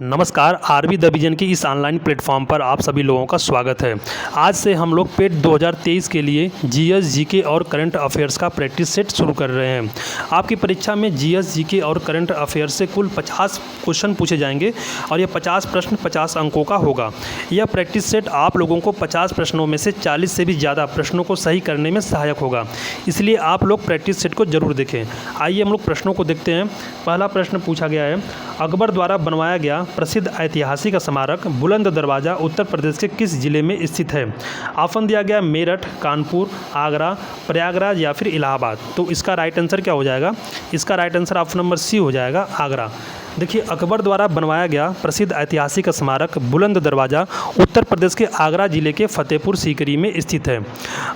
नमस्कार। RB the vision के इस ऑनलाइन प्लेटफॉर्म पर आप सभी लोगों का स्वागत है। आज से हम लोग पेट 2023 के लिए जीएस, जीके और करंट अफेयर्स का प्रैक्टिस सेट शुरू कर रहे हैं। आपकी परीक्षा में जीएस, जीके और करंट अफेयर्स से कुल 50 क्वेश्चन पूछे जाएंगे और यह 50 प्रश्न 50 अंकों का होगा। यह प्रैक्टिस सेट आप लोगों को 50 प्रश्नों में से 40 से भी ज़्यादा प्रश्नों को सही करने में सहायक होगा, इसलिए आप लोग प्रैक्टिस सेट को जरूर देखें। आइए हम लोग प्रश्नों को देखते हैं। पहला प्रश्न पूछा गया है, अकबर द्वारा बनवाया गया प्रसिद्ध ऐतिहासिक स्मारक बुलंद दरवाज़ा उत्तर प्रदेश के किस जिले में स्थित है? ऑप्शन दिया गया मेरठ, कानपुर, आगरा, प्रयागराज या फिर इलाहाबाद। तो इसका राइट आंसर क्या हो जाएगा? इसका right answer option number C हो जाएगा, आगरा। देखिए, अकबर द्वारा बनवाया गया प्रसिद्ध ऐतिहासिक स्मारक बुलंद दरवाज़ा उत्तर प्रदेश के आगरा जिले के फतेहपुर सीकरी में स्थित है।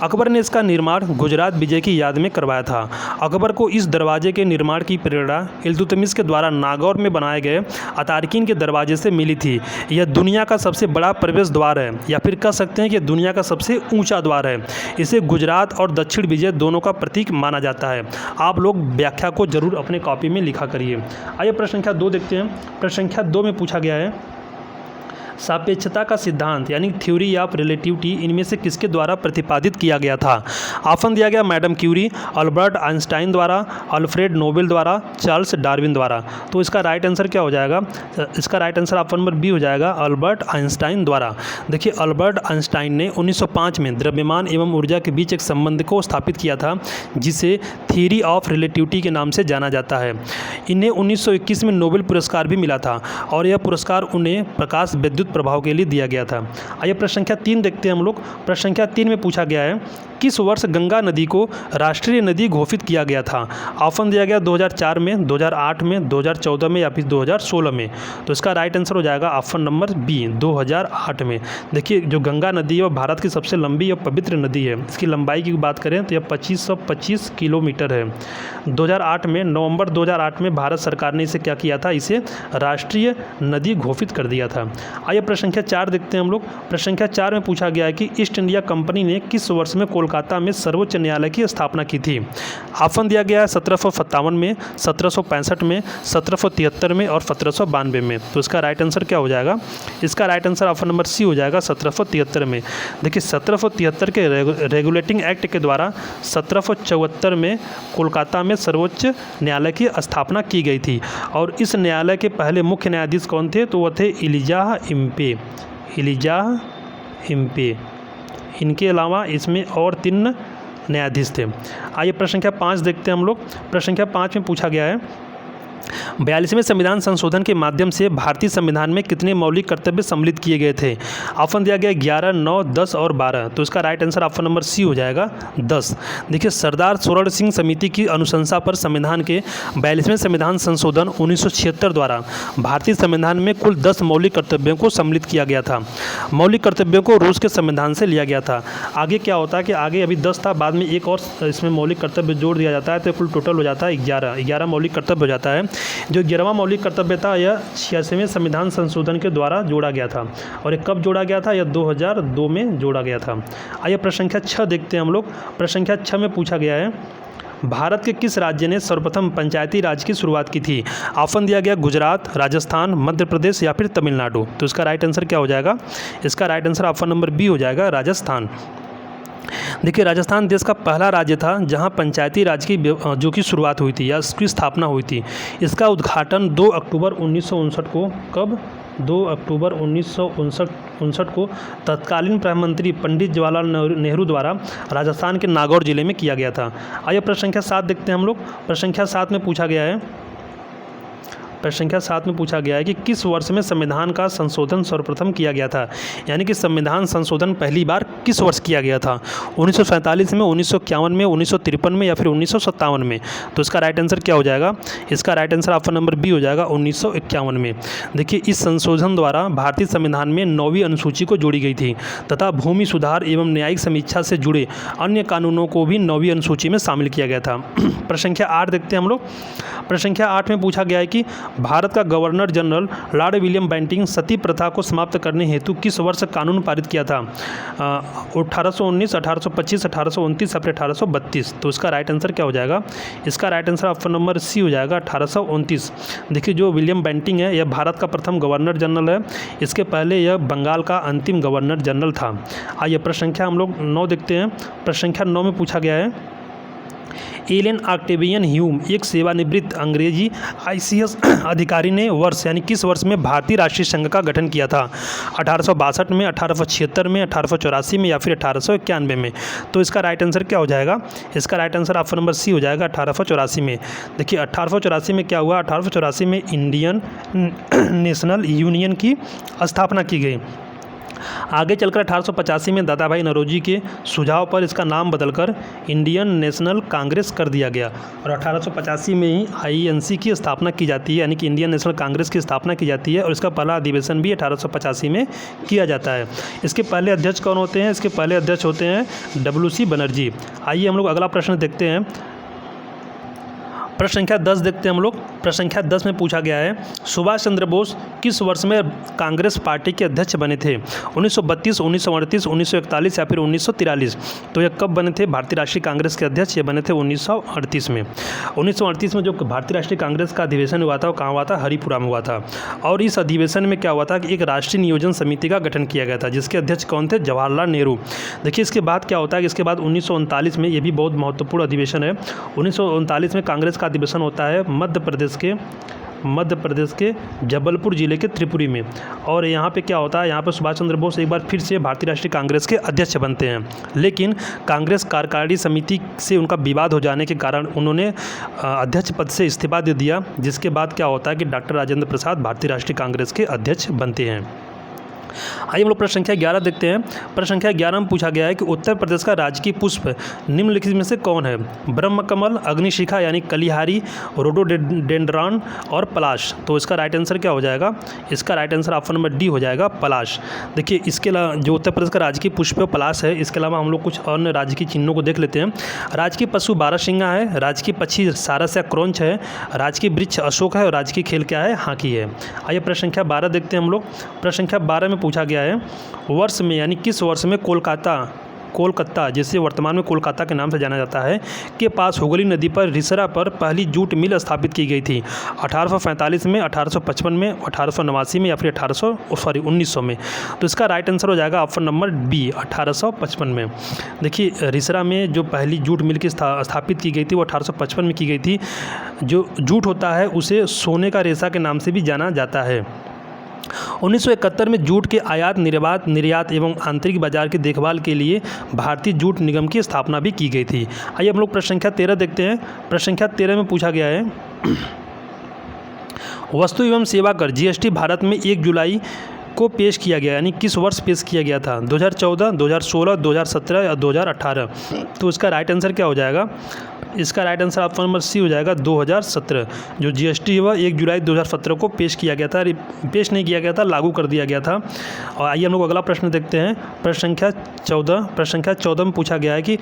अकबर ने इसका निर्माण गुजरात विजय की याद में करवाया था। अकबर को इस दरवाजे के निर्माण की प्रेरणा इल्तुतमिश के द्वारा नागौर में बनाए गए अतारकीन के दरवाजे से मिली थी। यह दुनिया का सबसे बड़ा प्रवेश द्वार है, या फिर कह सकते हैं कि दुनिया का सबसे ऊंचा द्वार है। इसे गुजरात और दक्षिण विजय दोनों का प्रतीक माना जाता है। आप लोग व्याख्या को जरूर अपने कॉपी में लिखा करिए। आइए प्रश्न संख्या 2 देखते हैं। प्रश्न संख्या 2 में पूछा गया है, सापेक्षता का सिद्धांत यानी थ्योरी ऑफ रिलेटिविटी इनमें से किसके द्वारा प्रतिपादित किया गया था? ऑप्शन दिया गया मैडम क्यूरी, अल्बर्ट आइंस्टाइन द्वारा, अल्फ्रेड नोबेल द्वारा, चार्ल्स डार्विन द्वारा। तो इसका राइट आंसर क्या हो जाएगा? इसका right answer option number B हो जाएगा, अल्बर्ट आइंस्टाइन द्वारा। देखिए, अल्बर्ट आइंस्टाइन ने 1905 में द्रव्यमान एवं ऊर्जा के बीच एक संबंध को स्थापित किया था, जिसे थ्योरी ऑफ रिलेटिविटी के नाम से जाना जाता है। इन्हें 1921 में नोबेल पुरस्कार भी मिला था और यह पुरस्कार उन्हें प्रकाश विद्युत प्रभाव के लिए दिया गया था। आइए प्रश्न संख्या 3 देखते हैं हम लोग। प्रश्न संख्या 3 में पूछा गया है, किस वर्ष गंगा नदी को राष्ट्रीय नदी घोषित किया गया था? ऑप्शन दिया गया 2004 में, 2008 में, 2014 में या फिर 2016 में। तो इसका राइट आंसर हो जाएगा ऑप्शन नंबर बी, 2008 में। देखिए, जो गंगा नदी है वह भारत की सबसे लंबी और पवित्र नदी है। इसकी लंबाई की बात करें तो यह 2525 किलोमीटर है। 2008 में, नवंबर 2008 में भारत सरकार ने इसे क्या किया था? इसे राष्ट्रीय नदी घोषित कर दिया था। आइए प्रश्न संख्या 4 देखते हैं हम लोग। प्रश्न संख्या 4 में पूछा गया है कि ईस्ट इंडिया कंपनी ने किस वर्ष में कोलकाता में सर्वोच्च न्यायालय की स्थापना की थी? ऑप्शन दिया गया है 1757 में, 1765 में, 1773 में और 1792 में। तो इसका राइट आंसर क्या हो जाएगा? इसका right answer option number C हो जाएगा, 1773 में। देखिए, 1773 के रेगुलेटिंग एक्ट के द्वारा 1774 में कोलकाता में सर्वोच्च न्यायालय की स्थापना की गई थी और इस न्यायालय के पहले मुख्य न्यायाधीश कौन थे? तो वह थे इलिजाह इम्पे। इनके अलावा इसमें और 3 न्यायाधीश थे। आइए प्रश्न संख्या 5 देखते हैं हम लोग। प्रश्न संख्या 5 में पूछा गया है, 42वें संविधान संशोधन के माध्यम से भारतीय संविधान में कितने मौलिक कर्तव्य सम्मिलित किए गए थे? ऑप्शन दिया गया 11, 9, 10 और 12। तो इसका right answer option number C हो जाएगा, 10। देखिए, सरदार स्वर्ण सिंह समिति की अनुशंसा पर संविधान के 42वें संविधान संशोधन 1976 द्वारा भारतीय संविधान में कुल 10 मौलिक कर्तव्यों को सम्मिलित किया गया था। मौलिक कर्तव्यों को रूस के संविधान से लिया गया था। आगे क्या होता है कि आगे अभी 10 था, बाद में एक और इसमें मौलिक कर्तव्य जोड़ दिया जाता है, तो कुल टोटल हो जाता है 11 मौलिक कर्तव्य हो जाता है। जो 11वां मौलिक कर्तव्य था यह 86वें संविधान संशोधन के द्वारा जोड़ा गया था और ये कब जोड़ा गया था? यह 2002 में जोड़ा गया था। आइए प्रश्न संख्या 6 देखते हैं हम लोग। प्रश्न संख्या 6 में पूछा गया है, भारत के किस राज्य ने सर्वप्रथम पंचायती राज की शुरुआत की थी? ऑप्शन दिया गया गुजरात, राजस्थान, मध्य प्रदेश या फिर तमिलनाडु। तो इसका राइट आंसर क्या हो जाएगा? इसका right answer option number B हो जाएगा, राजस्थान। देखिए, राजस्थान देश का पहला राज्य था जहां पंचायती राज की जो की शुरुआत हुई थी या इसकी स्थापना हुई थी। इसका उद्घाटन 2 अक्टूबर 1959 को, कब? 2 अक्टूबर 1959 को तत्कालीन प्रधानमंत्री पंडित जवाहरलाल नेहरू द्वारा राजस्थान के नागौर जिले में किया गया था। आइए प्रश्न संख्या 7 देखते हैं हम लोग। प्रश्न संख्या 7 में पूछा गया है, प्रश्न संख्या 7 में पूछा गया है कि किस वर्ष में संविधान का संशोधन सर्वप्रथम किया गया था? यानी कि संविधान संशोधन पहली बार किस वर्ष किया गया था? 1947 में, 1951 में, 1953 में या फिर 1957 में? तो इसका राइट आंसर क्या हो जाएगा? इसका right answer option number B हो जाएगा, 1951 में। देखिए, इस संशोधन द्वारा भारतीय संविधान में 9वीं अनुसूची को जोड़ी गई थी तथा भूमि सुधार एवं न्यायिक समीक्षा से जुड़े अन्य कानूनों को भी 9वीं अनुसूची में शामिल किया गया था। प्रश्न संख्या 8 देखते हैं हम लोग। प्रश्न संख्या 8 में पूछा गया है कि भारत का governor general Lord William Bentinck sati प्रथा को समाप्त करने हेतु किस वर्ष कानून पारित किया था? 1819, 1825, 1829 या फिर 1832? तो इसका राइट आंसर क्या हो जाएगा? इसका right answer option number C हो जाएगा, 1829। देखिए, जो विलियम बेंटिंक है यह भारत का प्रथम गवर्नर जनरल है। इसके पहले यह बंगाल का अंतिम गवर्नर जनरल था। आइए प्रश्न संख्या हम लोग 9 देखते हैं। प्रश्न संख्या 9 में पूछा गया है, एलन ऑक्टेवियन ह्यूम एक सेवानिवृत्त अंग्रेजी ICS अधिकारी ने वर्ष यानी किस वर्ष में भारतीय राष्ट्रीय संघ का गठन किया था? 1862 में, 1876 में, 1884 में या फिर 1891 में? तो इसका राइट आंसर क्या हो जाएगा? इसका right answer option number C हो जाएगा, 1884 में। देखिए 1884 में क्या हुआ? 1884 में इंडियन नेशनल यूनियन की स्थापना की गई। आगे चलकर 1885 में दादा भाई नौरोजी के सुझाव पर इसका नाम बदलकर इंडियन नेशनल कांग्रेस कर दिया गया और 1885 में ही INC की स्थापना की जाती है, यानी कि इंडियन नेशनल कांग्रेस की स्थापना की जाती है और इसका पहला अधिवेशन भी 1885 में किया जाता है। इसके पहले अध्यक्ष कौन होते हैं? इसके पहले अध्यक्ष होते हैं WC बनर्जी। आइए हम लोग अगला प्रश्न देखते हैं। प्रश्न संख्या 10 देखते हैं हम लोग। प्रश्न संख्या 10 में पूछा गया है, सुभाष चंद्र बोस किस वर्ष में कांग्रेस पार्टी के अध्यक्ष बने थे? 1932, 1938, 1941 या फिर 1943? तो यह कब बने थे भारतीय राष्ट्रीय कांग्रेस के अध्यक्ष? ये बने थे 1938 में। 1938 में जो भारतीय राष्ट्रीय कांग्रेस का अधिवेशन हुआ था वो कहाँ हुआ था? हरिपुरा में हुआ था। और इस अधिवेशन में क्या हुआ था कि एक राष्ट्रीय नियोजन समिति का गठन किया गया था, जिसके अध्यक्ष कौन थे? जवाहरलाल नेहरू। देखिए इसके बाद क्या होता है कि इसके बाद 1939 में, ये भी बहुत महत्वपूर्ण अधिवेशन है, 1939 में कांग्रेस अधिवेशन होता है मध्य प्रदेश के जबलपुर जिले के त्रिपुरी में। और यहाँ पे क्या होता है, यहाँ पे सुभाष चंद्र बोस एक बार फिर से भारतीय राष्ट्रीय कांग्रेस के अध्यक्ष बनते हैं, लेकिन कांग्रेस कार्यकारिणी समिति से उनका विवाद हो जाने के कारण उन्होंने अध्यक्ष पद से इस्तीफा दे दिया, जिसके बाद क्या होता है कि डॉक्टर राजेंद्र प्रसाद भारतीय राष्ट्रीय कांग्रेस के अध्यक्ष बनते हैं। आइए हम लोग प्रश्न संख्या 11 देखते हैं। प्रश्न संख्या 11 में पूछा गया है कि उत्तर प्रदेश का राजकीय पुष्प निम्नलिखित में से कौन है? ब्रह्मकमल, अग्निशिखा यानी कलिहारी, रोडोडेंड्रॉन और पलाश? तो इसका राइट आंसर क्या हो जाएगा? इसका right answer option number D हो जाएगा, पलाश। देखिए इसके अलावा जो उत्तर प्रदेश का राजकीय पुष्प पलाश है, इसके अलावा हम लोग कुछ अन्य राजकीय चिन्हों को देख लेते हैं। राजकीय पशु बारहसिंगा है, राजकीय पक्षी सारस या क्रोंच है, राजकीय वृक्ष अशोक है और राजकीय खेल क्या है? हॉकी है। आइए प्रश्न संख्या 12 देखते हैं हम लोग। प्रश्न संख्या 12 में पूछा गया है, वर्ष में यानी किस वर्ष में कोलकाता जिसे वर्तमान में कोलकाता के नाम से जाना जाता है के पास हुगली नदी पर रिसरा पर पहली जूट मिल स्थापित की गई थी? 1845 में, 1855 में, 1889 में या फिर 1900 में? तो इसका राइट आंसर हो जाएगा ऑप्शन नंबर बी, 1855 में। देखिए रिसरा में जो पहली जूट मिल की स्थापित की गई थी वो 1855 में की गई थी। जो जूट होता है उसे सोने का रेशा के नाम से भी जाना जाता है। 1971 में जूट के आयात, निर्यात एवं आंतरिक बाजार की देखभाल के लिए भारतीय जूट निगम की स्थापना भी की गई थी। आइए हम लोग प्रश्न संख्या 13 देखते हैं। प्रश्न संख्या 13 में पूछा गया है, वस्तु एवं सेवा कर GST भारत में 1 जुलाई को पेश किया गया, यानी किस वर्ष पेश किया गया था? 2014, 2016, 2017 या 2018? तो इसका राइट आंसर क्या हो जाएगा? इसका right answer option number C हो जाएगा, 2017। जो GST हुआ 1 जुलाई 2017 को पेश किया गया था, पेश नहीं किया गया था, लागू कर दिया गया था। और आइए हम लोग अगला प्रश्न देखते हैं। प्रश्न संख्या 14 में पूछा गया है कि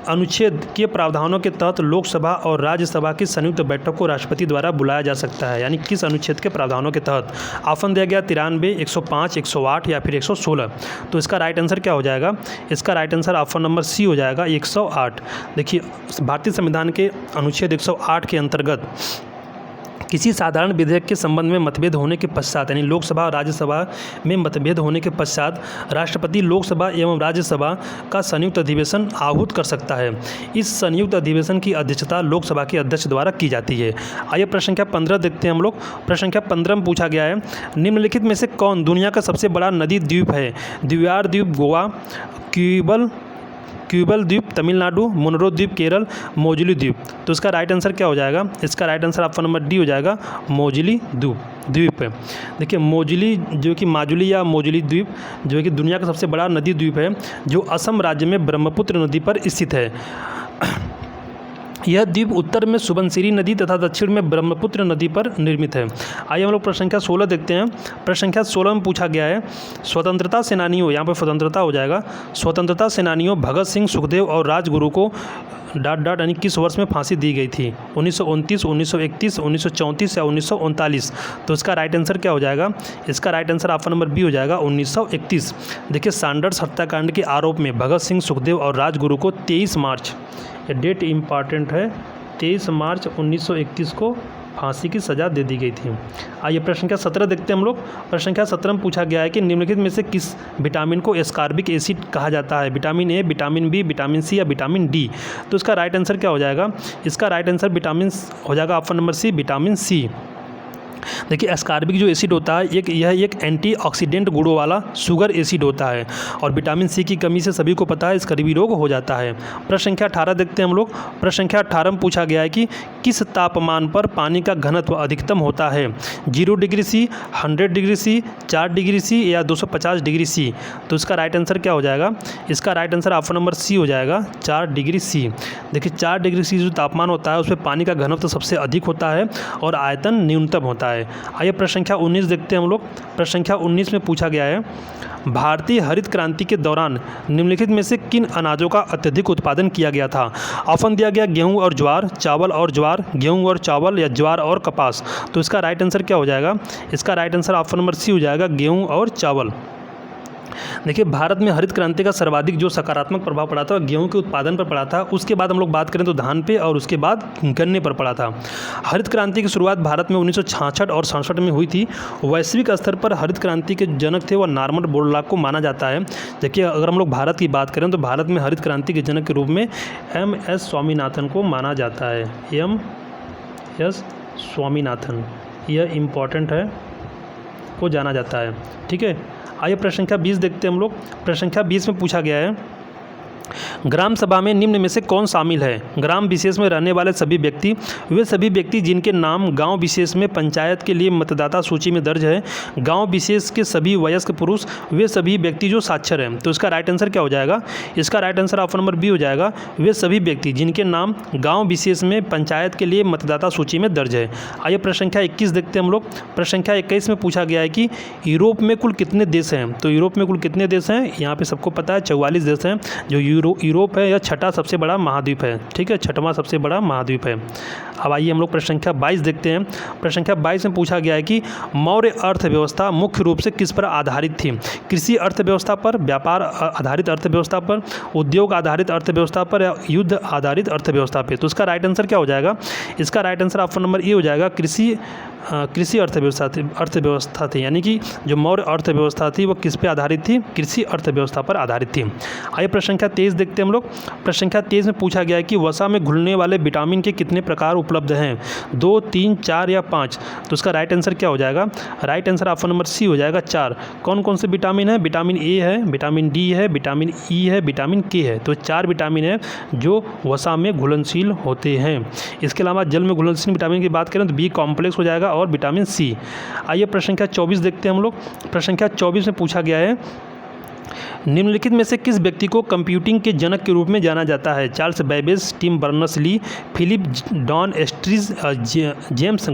अनुच्छेद के प्रावधानों के तहत लोकसभा और राज्यसभा की संयुक्त बैठक को राष्ट्रपति द्वारा बुलाया जा सकता है, यानी किस अनुच्छेद के प्रावधानों के तहत? ऑप्शन दिया गया 93, 105, 108 या फिर 116? तो इसका राइट आंसर क्या हो जाएगा? इसका right answer option number C हो जाएगा, 108। देखिए भारतीय संविधान के अनुच्छेद 108 के अंतर्गत किसी साधारण विधेयक के संबंध में मतभेद होने के पश्चात, यानी लोकसभा और राज्यसभा में मतभेद होने के पश्चात राष्ट्रपति लोकसभा एवं राज्यसभा का संयुक्त अधिवेशन आहूत कर सकता है। इस संयुक्त अधिवेशन की अध्यक्षता लोकसभा के अध्यक्ष द्वारा की जाती है। आइए प्रश्न संख्या 15 देखते हैं हम लोग। प्रश्न संख्या 15 में पूछा गया है, निम्नलिखित में से कौन दुनिया का सबसे बड़ा नदी द्वीप है? द्वियार द्वीप गोवा, क्यूबल द्वीप तमिलनाडु, मुनरो द्वीप केरल, मोजुली द्वीप? तो इसका राइट आंसर क्या हो जाएगा? इसका right answer option number D हो जाएगा, मोजुली द्वीप है। देखिए मोजुली जो कि माजुली या मोजुली द्वीप जो कि दुनिया का सबसे बड़ा नदी द्वीप है, जो असम राज्य में ब्रह्मपुत्र नदी पर स्थित है। यह द्वीप उत्तर में सुबनसिरी नदी तथा दक्षिण में ब्रह्मपुत्र नदी पर निर्मित है। आइए हम लोग प्रश्न संख्या 16 देखते हैं। प्रश्न संख्या 16 में पूछा गया है, स्वतंत्रता सेनानियों, यहाँ पर स्वतंत्रता हो जाएगा, स्वतंत्रता सेनानियों भगत सिंह, सुखदेव और राजगुरु को यानी किस वर्ष में फांसी दी गई थी? 1929, 1931, 1934 या 1939? तो इसका राइट आंसर क्या हो जाएगा? इसका right answer option number B हो जाएगा 1931। देखिए, सैंडर्स हत्याकांड के आरोप में भगत सिंह, सुखदेव और राजगुरु को 23 मार्च, ये डेट इम्पॉर्टेंट है, 23 मार्च 1931 को फांसी की सज़ा दे दी गई थी। आइए प्रश्न संख्या 17 देखते हैं हम लोग। प्रश्न संख्या 17 में पूछा गया है कि निम्नलिखित में से किस विटामिन को एस्कॉर्बिक एसिड कहा जाता है? Vitamin A, vitamin B, vitamin C या विटामिन डी? तो इसका राइट आंसर क्या हो जाएगा? इसका राइट आंसर विटामिन हो जाएगा option number C, vitamin C. देखिए, एस्कॉर्बिक जो एसिड होता है यह एक एंटीऑक्सीडेंट गुणों वाला शुगर एसिड होता है और विटामिन सी की कमी से सभी को पता है स्कर्वी रोग हो जाता है। प्रश्न संख्या 18 देखते हैं हम लोग। प्रश्न संख्या 18 में पूछा गया है कि किस तापमान पर पानी का घनत्व अधिकतम होता है? 0 degree C, 100 degree C, 4 degree C या 250 डिग्री सी? तो इसका राइट आंसर क्या हो जाएगा? इसका right answer option number C हो जाएगा, 4 डिग्री सी। देखिए, 4 डिग्री सी जो तापमान होता है उसमें पानी का घनत्व सबसे अधिक होता है और आयतन न्यूनतम होता है। आइए प्रश्न संख्या 19 देखते हैं हम लोग। प्रश्न संख्या 19 में पूछा गया है, भारतीय हरित क्रांति के दौरान निम्नलिखित में से किन अनाजों का अत्यधिक उत्पादन किया गया था? ऑप्शन दिया गया गेहूं और ज्वार, चावल और ज्वार, गेहूं और चावल या ज्वार और कपास? तो इसका राइट आंसर क्या हो जाएगा? इसका right answer option number C हो जाएगा, गेहूं और चावल। देखिए, भारत में हरित क्रांति का सर्वाधिक जो सकारात्मक प्रभाव पड़ा था गेहूं के उत्पादन पर पड़ा था। उसके बाद हम लोग बात करें तो धान पे और उसके बाद गन्ने पर पड़ा था। हरित क्रांति की शुरुआत भारत में 1966 और 67 में हुई थी। वैश्विक स्तर पर हरित क्रांति के जनक थे वो नॉर्मन बोरलॉग को माना जाता है। देखिए, अगर हम लोग भारत की बात करें तो भारत में हरित क्रांति के जनक के रूप में MS स्वामीनाथन को माना जाता है। MS स्वामीनाथन, यह इम्पॉर्टेंट है, को जाना जाता है। ठीक है, आइए प्रश्न संख्या 20 देखते हैं हम लोग। प्रश्न संख्या 20 में पूछा गया है, ग्राम सभा में निम्न में से कौन शामिल है? ग्राम विशेष में रहने वाले सभी व्यक्ति, वे सभी व्यक्ति जिनके नाम गांव विशेष में पंचायत के लिए मतदाता सूची में दर्ज है, गांव विशेष के सभी वयस्क पुरुष, वे सभी व्यक्ति जो साक्षर हैं। तो इसका राइट आंसर क्या हो जाएगा? इसका right answer option number B हो जाएगा, वे सभी व्यक्ति जिनके नाम गाँव विशेष में पंचायत के लिए मतदाता सूची में दर्ज है। आइए प्रश्न संख्या 21 देखते हैं हम लोग। प्रश्न संख्या 21 में पूछा गया है कि यूरोप में कुल कितने देश हैं? तो यूरोप में कुल कितने देश हैं? यहाँ पे सबको पता है 44 देश हैं। जो यूरोप है यह छठा सबसे बड़ा महाद्वीप है। ठीक है, छठवां सबसे बड़ा महाद्वीप है। अब आइए हम लोग प्रश्न संख्या 22 देखते हैं। प्रश्न संख्या 22 में पूछा गया है कि मौर्य अर्थव्यवस्था मुख्य रूप से किस पर आधारित थी? कृषि अर्थव्यवस्था पर, व्यापार आधारित अर्थव्यवस्था पर, उद्योग आधारित अर्थव्यवस्था पर या युद्ध आधारित अर्थव्यवस्था पर? तो इसका राइट आंसर क्या हो जाएगा? इसका right answer option number A हो जाएगा, कृषि अर्थव्यवस्था थी। यानी कि जो मौर्य अर्थव्यवस्था थी वो किस पे आधारित थी? कृषि अर्थव्यवस्था पर आधारित थी। आइए प्रश्न संख्या 23 देखते हैं हम लोग। प्रश्न संख्या 23 में पूछा गया है कि वसा में घुलने वाले विटामिन के कितने प्रकार उपलब्ध हैं? 2, 3, 4 या 5? तो उसका राइट आंसर क्या हो जाएगा? Right answer option number C हो जाएगा, 4। कौन कौन से विटामिन है? विटामिन ए है, विटामिन डी है, विटामिन ई है, विटामिन के है। तो 4 विटामिन है जो वसा में घुलनशील होते हैं। इसके अलावा जल में घुलनशील विटामिन की बात करें तो बी कॉम्प्लेक्स हो जाएगा और विटामिन सी। आइए प्रश्न संख्या 24 देखते हैं हम लोग। प्रश्न संख्या 24 में पूछा गया है, निम्नलिखित में से किस व्यक्ति को कंप्यूटिंग के जनक के रूप में जाना जाता है? Charles Babbage, Tim Berners-Lee, Philip Don Estridge, James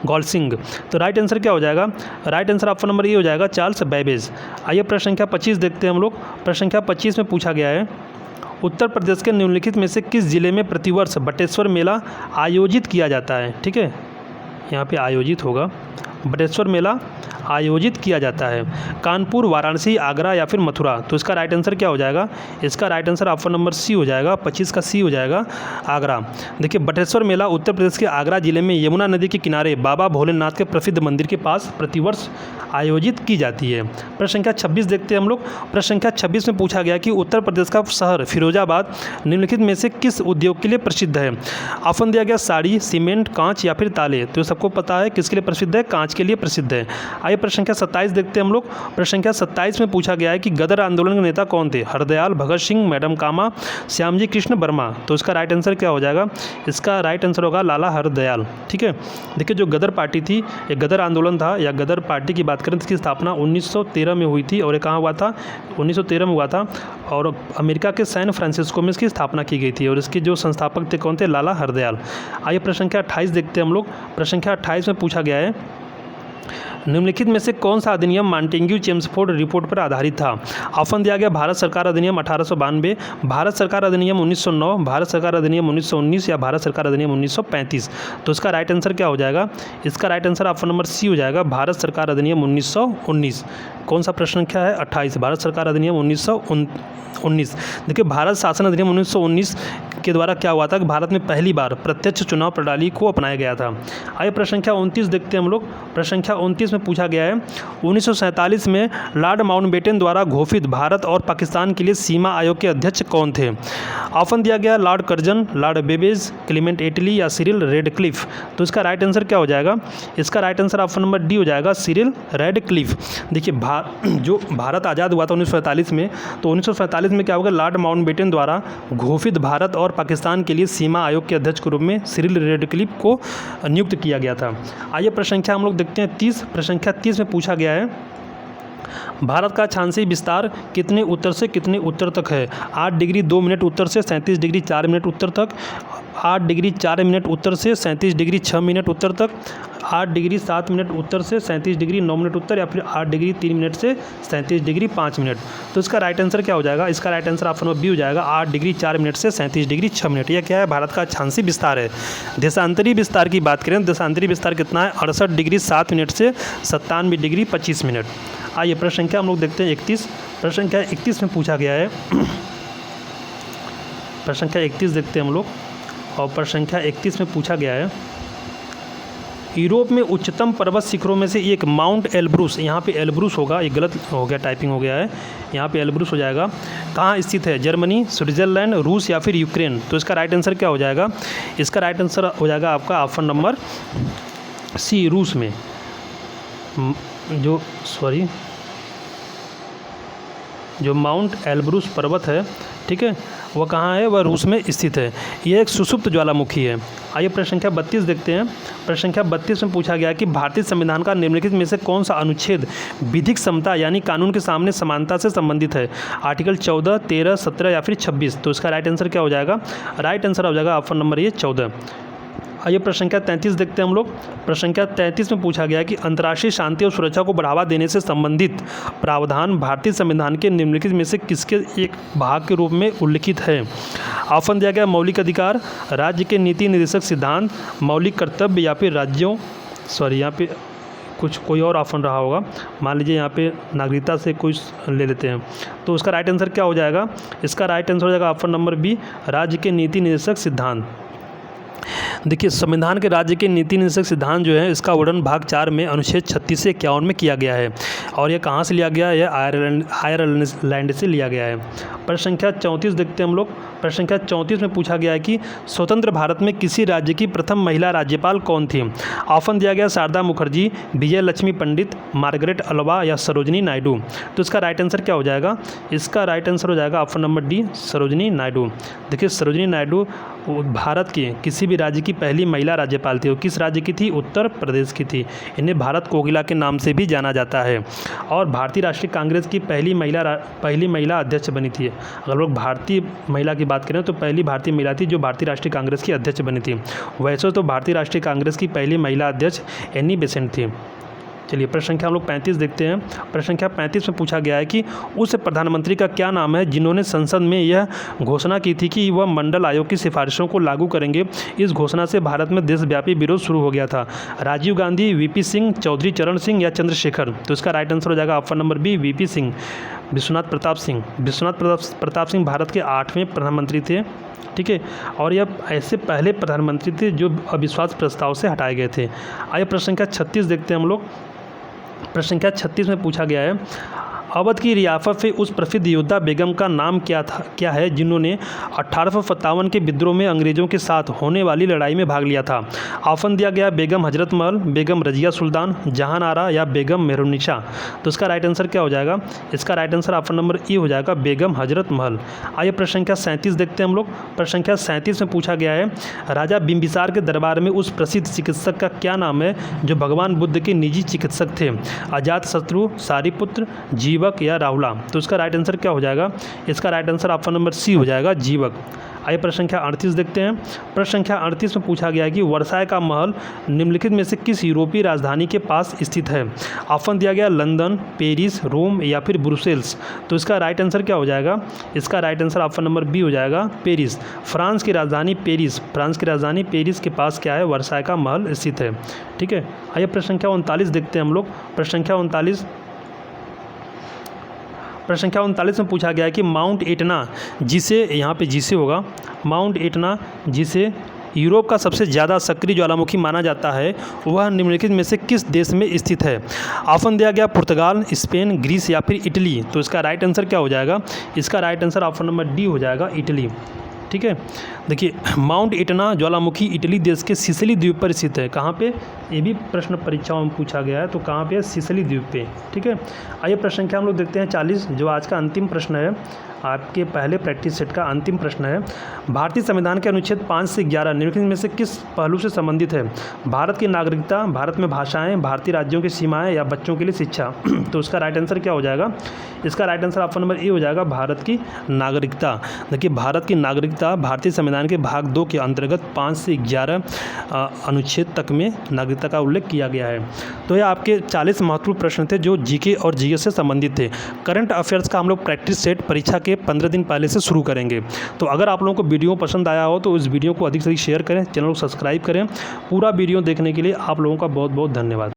Gosling? तो राइट आंसर क्या हो जाएगा? Right answer option number A हो जाएगा, चार्ल्स बेबेज। आइए प्रश्न संख्या 25 देखते हैं हम लोग। प्रश्न संख्या 25 में पूछा गया है, उत्तर प्रदेश के निम्नलिखित में से किस जिले में प्रतिवर्ष बटेश्वर मेला आयोजित किया जाता है? ठीक है, यहाँ पे आयोजित होगा, बटेश्वर मेला आयोजित किया जाता है। कानपुर, वाराणसी, आगरा या फिर मथुरा? तो इसका राइट आंसर क्या हो जाएगा? इसका right answer option number C हो जाएगा, 25 का सी हो जाएगा, आगरा। देखिए, बटेश्वर मेला उत्तर प्रदेश के आगरा जिले में यमुना नदी के किनारे बाबा भोलेनाथ के प्रसिद्ध मंदिर के पास प्रतिवर्ष आयोजित की जाती है। प्रश्न संख्या 26 देखते हैं हम लोग। प्रश्न संख्या 26 में पूछा गया कि उत्तर प्रदेश का शहर फिरोजाबाद निम्नलिखित में से किस उद्योग के लिए प्रसिद्ध है? ऑप्शन दिया गया साड़ी, सीमेंट, कांच या फिर ताले। तो सबको पता है किसके लिए प्रसिद्ध है? कांच के लिए प्रसिद्ध है। आइए प्रश्न संख्या 27 देखते हैं हम लोग। प्रश्न संख्या 27 में पूछा गया है कि गदर आंदोलन के नेता कौन थे? हरदयाल, भगत सिंह, मैडम कामा, श्यामजी कृष्ण वर्मा? तो इसका राइट आंसर क्या हो जाएगा? इसका राइट आंसर होगा लाला हरदयाल। ठीक है, देखिए जो गदर पार्टी थी, ये गदर आंदोलन था या गदर पार्टी की बात करें तो इसकी स्थापना 1913 में हुई थी और ये कहाँ हुआ था? 1913 में हुआ था और अमेरिका के सैन फ्रांसिस्को में इसकी स्थापना की गई थी और इसके जो संस्थापक थे कौन थे? लाला हरदयाल। आइए प्रश्न संख्या 28 देखते हैं हम लोग। प्रश्न संख्या 28 में पूछा गया है, निम्नलिखित में से कौन सा अधिनियम मॉन्टेग्यू चेम्सफोर्ड रिपोर्ट पर आधारित था? ऑप्शन दिया गया भारत सरकार अधिनियम 1892, भारत सरकार अधिनियम 1909, भारत सरकार अधिनियम 1919 या भारत सरकार अधिनियम 1935। तो इसका राइट आंसर क्या हो जाएगा? इसका right answer option number C हो जाएगा, भारत सरकार अधिनियम 1919। कौन सा प्रश्न संख्या है? 28, भारत सरकार अधिनियम 1919। देखिए, भारत शासन अधिनियम 1919 के द्वारा क्या हुआ था कि भारत में पहली बार प्रत्यक्ष चुनाव प्रणाली को अपनाया गया था। आइए प्रश्न संख्या 29 देखते हैं हम लोग। प्रश्न संख्या 29 में पूछा गया है, 1947 में लॉर्ड माउंटबेटन द्वारा घोषित भारत और पाकिस्तान के लिए सीमा आयोग के अध्यक्ष कौन थे? ऑप्शन दिया गया Lord Curzon, Lord Babbage, Clement Attlee या सिरिल रेडक्लिफ। तो इसका राइट आंसर क्या हो जाएगा? इसका right answer option number D हो जाएगा, सिरिल रेडक्लिफ। देखिए, जो भारत आज़ाद हुआ था 1947 में, तो 1947 में क्या होगा, लॉर्ड माउंटबेटन द्वारा घोषित भारत और पाकिस्तान के लिए सीमा आयोग के अध्यक्ष के रूप में सिरिल रेडक्लिफ को नियुक्त किया गया था। आइए प्रश्न संख्या हम लोग देखते हैं 30। प्रश्न संख्या 30 में पूछा गया है, भारत का अक्षांशीय विस्तार कितने उत्तर से कितने उत्तर तक है? 8 डिग्री 2 मिनट उत्तर से 37 डिग्री 4 मिनट उत्तर तक, 8 डिग्री 4 मिनट उत्तर से 37 डिग्री 6 मिनट उत्तर तक, 8 डिग्री 7 मिनट उत्तर से 37 डिग्री 9 मिनट उत्तर, या फिर 8 डिग्री 3 मिनट से 37 डिग्री 5 मिनट। तो इसका राइट आंसर क्या हो जाएगा? इसका right answer option number B हो जाएगा, 8 डिग्री 4 मिनट से 37 डिग्री 6 मिनट। यह क्या है? भारत का अक्षांशीय विस्तार है। देशांतरी विस्तार की बात करें, देशांतरी विस्तार कितना है? 68 डिग्री 7 मिनट से 97 डिग्री 25 मिनट। आइए प्रश्न संख्या हम लोग देखते हैं 31। प्रश्न संख्या 31 में पूछा गया है, प्रश्न संख्या 31 देखते हैं हम लोग। और प्रश्न संख्या 31 में पूछा गया है, यूरोप में उच्चतम पर्वत शिखरों में से एक माउंट एल्ब्रूस, यहाँ पे एल्ब्रूस होगा, ये गलत हो गया, टाइपिंग हो गया है, यहाँ पे एल्ब्रूस हो जाएगा, कहाँ स्थित है? जर्मनी, स्विट्जरलैंड, रूस या फिर यूक्रेन। तो इसका राइट आंसर क्या हो जाएगा? इसका राइट आंसर हो जाएगा आपका ऑप्शन नंबर सी, रूस में। जो माउंट एल्ब्रूस पर्वत है, ठीक है, वह कहाँ है? वह रूस में स्थित है। यह एक सुषुप्त ज्वालामुखी है। आइए प्रश्न संख्या 32 देखते हैं। प्रश्न संख्या 32 में पूछा गया कि भारतीय संविधान का निम्नलिखित में से कौन सा अनुच्छेद विधिक समता यानी कानून के सामने समानता से संबंधित है? आर्टिकल 14, 13, 17 या फिर 26। तो इसका राइट आंसर क्या हो जाएगा? राइट आंसर हो जाएगा ऑप्शन नंबर ये 14। आइए प्रश्न संख्या 33 देखते हैं हम लोग। प्रश्न संख्या 33 में पूछा गया कि अंतर्राष्ट्रीय शांति और सुरक्षा को बढ़ावा देने से संबंधित प्रावधान भारतीय संविधान के निम्नलिखित में से किसके एक भाग के रूप में उल्लिखित है? ऑप्शन दिया गया मौलिक अधिकार, राज्य के नीति निर्देशक सिद्धांत, मौलिक कर्तव्य या फिर राज्यों, यहाँ पे कुछ कोई और ऑप्शन रहा होगा, मान लीजिए यहाँ पे नागरिकता से कुछ ले लेते हैं। तो उसका राइट आंसर क्या हो जाएगा? इसका राइट आंसर हो जाएगा ऑप्शन नंबर बी, राज्य के नीति निर्देशक सिद्धांत। देखिए, संविधान के राज्य के नीति निर्देशक सिद्धांत जो है, इसका वर्णन भाग 4 में अनुच्छेद 36 से 51 में किया गया है। और यह कहाँ से लिया गया है? यह आयरलैंड से लिया गया है। प्रश्न संख्या 34 देखते हैं हम लोग। प्रश्न संख्या 34 में पूछा गया है कि स्वतंत्र भारत में किसी राज्य की प्रथम महिला राज्यपाल कौन थी? ऑप्शन दिया गया शारदा मुखर्जी, विजय लक्ष्मी पंडित, मार्गरेट अल्वा या सरोजनी नायडू। तो इसका राइट आंसर क्या हो जाएगा? इसका राइट आंसर हो जाएगा option number D, Sarojini Naidu. देखिए, सरोजनी नायडू भारत के किसी भी राज्य की पहली महिला राज्यपाल थी। वो किस राज्य की थी? उत्तर प्रदेश की थी। इन्हें भारत कोकिला के नाम से भी जाना जाता है। और भारतीय राष्ट्रीय कांग्रेस की पहली महिला अध्यक्ष बनी थी। अगर लोग भारतीय महिला की बात करें तो पहली भारतीय महिला थी जो भारतीय राष्ट्रीय कांग्रेस की अध्यक्ष बनी थी। वैसे तो भारतीय राष्ट्रीय कांग्रेस की पहली महिला अध्यक्ष एनी बेसेंट थी। चलिए प्रश्न संख्या हम लोग 35 देखते हैं। प्रश्न संख्या 35 में पूछा गया है कि उस प्रधानमंत्री का क्या नाम है जिन्होंने संसद में यह घोषणा की थी कि वह मंडल आयोग की सिफारिशों को लागू करेंगे। इस घोषणा से भारत में देशव्यापी विरोध शुरू हो गया था। राजीव गांधी, वीपी सिंह, चौधरी चरण सिंह या चंद्रशेखर। तो इसका राइट आंसर हो जाएगा option number B, VP Singh, Vishwanath Pratap Singh. Vishwanath Pratap Singh Bharat के 8वें प्रधानमंत्री थे, ठीक है। और यह ऐसे पहले प्रधानमंत्री थे जो अविश्वास प्रस्ताव से हटाए गए थे। आइए प्रश्न संख्या 36 देखते हैं हम लोग। प्रश्न संख्या 36 में पूछा गया है, अवध की रियासत में उस प्रसिद्ध योद्धा बेगम का नाम क्या है जिन्होंने 1857 के विद्रोह में अंग्रेजों के साथ होने वाली लड़ाई में भाग लिया था? ऑप्शन दिया गया बेगम हजरत महल, बेगम रजिया सुल्तान, जहान आरा या बेगम मेहरुन्निसा। तो इसका राइट आंसर क्या हो जाएगा? इसका राइट आंसर ऑप्शन नंबर ई हो जाएगा, बेगम हजरत महल। आइए प्रश्न संख्या 37 देखते हैं हम लोग। प्रश्न संख्या 37 में पूछा गया है, राजा बिंबिसार के दरबार में उस प्रसिद्ध चिकित्सक का क्या नाम है जो भगवान बुद्ध के निजी चिकित्सक थे? अजातशत्रु, सारिपुत्र, जीवक या राहुला। तो इसका राइट आंसर क्या हो जाएगा? इसका right answer option number C हो जाएगा, जीवक। आइए प्रश्न संख्या 38 देखते हैं। प्रश्न संख्या 38 में पूछा गया है कि वर्साय का महल निम्नलिखित में से किस यूरोपीय राजधानी के पास स्थित है। ऑप्शन दिया गया लंदन, पेरिस, रोम या फिर ब्रुसेल्स। तो इसका राइट आंसर क्या हो जाएगा? इसका right answer option number B हो जाएगा, पेरिस। फ्रांस की राजधानी पेरिस के पास क्या है? वर्साय का महल स्थित है। ठीक है, आइए प्रश्न संख्या 39 देखते हैं हम लोग। प्रश्न संख्या 39 में पूछा गया है कि माउंट एटना, जिसे यहाँ पे जिसे होगा, माउंट एटना जिसे यूरोप का सबसे ज़्यादा सक्रिय ज्वालामुखी माना जाता है, वह निम्नलिखित में से किस देश में स्थित है। ऑप्शन दिया गया पुर्तगाल, स्पेन, ग्रीस या फिर इटली। तो इसका राइट आंसर क्या हो जाएगा? इसका right answer option number D हो जाएगा, इटली। ठीक है, देखिए माउंट एटना ज्वालामुखी इटली देश के सिसिली द्वीप पर स्थित है। कहाँ पे? ये भी प्रश्न परीक्षाओं में पूछा गया है। तो कहाँ पे है? सिसिली द्वीप पे। ठीक है, आइए प्रश्न संख्या हम लोग देखते हैं 40, जो आज का अंतिम प्रश्न है, आपके पहले प्रैक्टिस सेट का अंतिम प्रश्न है। भारतीय संविधान के अनुच्छेद 5 से 11 निम्नलिखित में से किस पहलू से संबंधित है? भारत की नागरिकता, भारत में भाषाएं, भारतीय राज्यों की सीमाएं या बच्चों के लिए शिक्षा। तो इसका राइट आंसर क्या हो जाएगा? इसका right answer option number A हो जाएगा, भारत की नागरिकता। देखिए भारत की नागरिकता भारतीय संविधान के भाग 2 के अंतर्गत 5 से 11 अनुच्छेद तक में नागरिकता का उल्लेख किया गया है। तो ये आपके 40 महत्वपूर्ण प्रश्न थे जो जीके और जीएस से संबंधित थे। करंट अफेयर्स का हम लोग प्रैक्टिस सेट परीक्षा के 15 दिन पहले से शुरू करेंगे। तो अगर आप लोगों को वीडियो पसंद आया हो तो इस वीडियो को अधिक से अधिक शेयर करें, चैनल को सब्सक्राइब करें। पूरा वीडियो देखने के लिए आप लोगों का बहुत बहुत धन्यवाद।